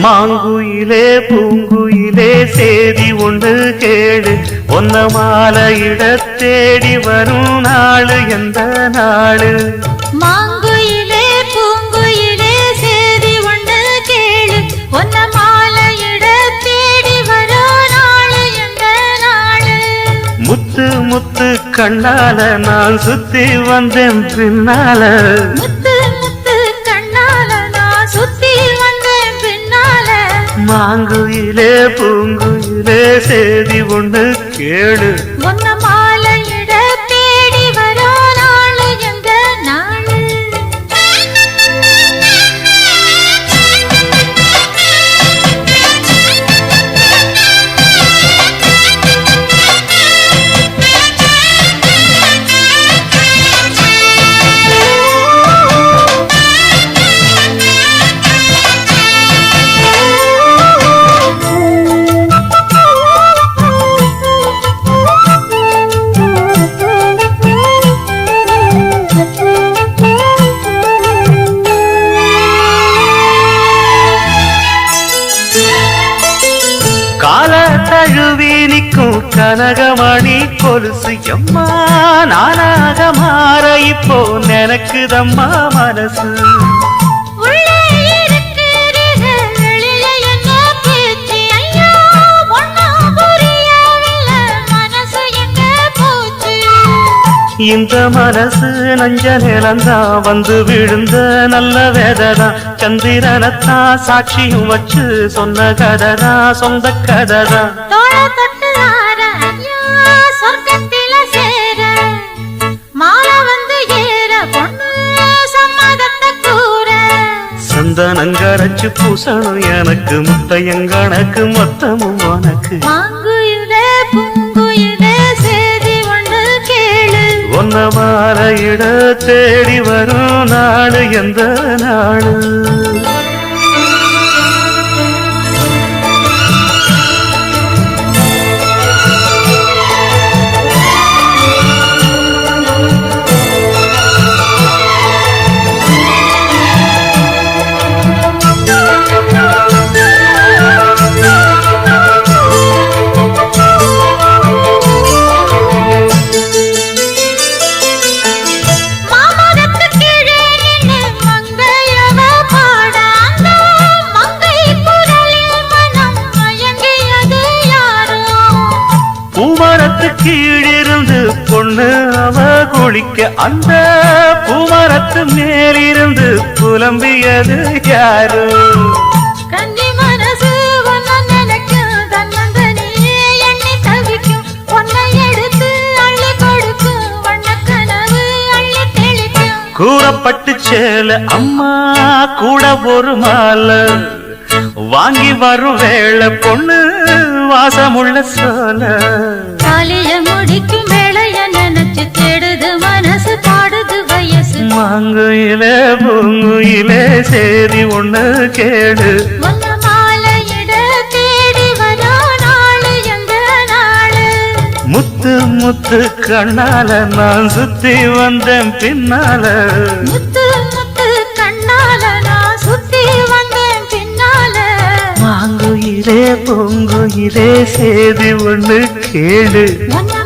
மாங்குயிலே பூங்குயிலே சேதி ஒன்று கேடு ஒன்ன மாலையிட தேடி வரும் நாளு எந்த நாளு மாங்குயிலே பூங்குயிலே சேதி ஒன்று கேளு ஒன்ன மாலையிட தேடி வரும் நாளு எந்த நாளு முத்து முத்து கண்ணால நான் சுத்தி வந்தேன் பின்னால மாங்குயிலே பூங்குயிலே சேதி ஒன்று கேளு ஒன்ன மாலையிட தேடி வரோ நாளு எந்த நாளு கால தழுவி நிற்கும் கனகமணி கொலுசு எம்மா நானாக மாற இப்போ நினைக்குதம்மா மனசு இந்த மனசு நஞ்ச நிலந்தா வந்து விழுந்த நல்ல வேததான் சந்திரனத்தான் சாட்சியும் வச்சு சொன்ன கததான் சொந்த கததான் சந்தனங்கரைச்சு பூசணும் எனக்கு முத்தையங்கணக்கு மொத்தமும் உனக்கு ஒன்ன மாலையிட தேடி வரும் நாடு எந்த நாடு பூமரத்து கீழிருந்து பொண்ணு அவ குளிக்க அந்த பூமரத்து மேலிருந்து புலம்பியது யாரு கன்னி மனசு நினைக்கும் தன்னந்தனியே எண்ணி தவிக்கும் பொன்னை எடுத்து அள்ளி கொடுக்கும் வண்ண கனவு அள்ளி தெளிக்கும் கூறப்பட்டு சேல அம்மா கூட ஒரு மாலை வாங்கி வரும் வேளை பொண்ணு வாசமுள்ள சோல காலிய முடிக்கும் வேளைய நினைச்சு தேடுது மனசு பாடுது வயசு மாங்குயிலே பூங்குயிலே சேதி ஒண்ணு கேடு ஒன்ன மாலையிட தேடி வரோ நாளு எந்த நாளு முத்து முத்து கண்ணால நான் சுத்தி வந்தேன் பின்னால முத்து முத்து கண்ணால நான் சுத்தி வந்தேன் பின்னால மாங்குயிலே பூங்குயிலே சேதி ஒண்ணு கேடு ஒன்ன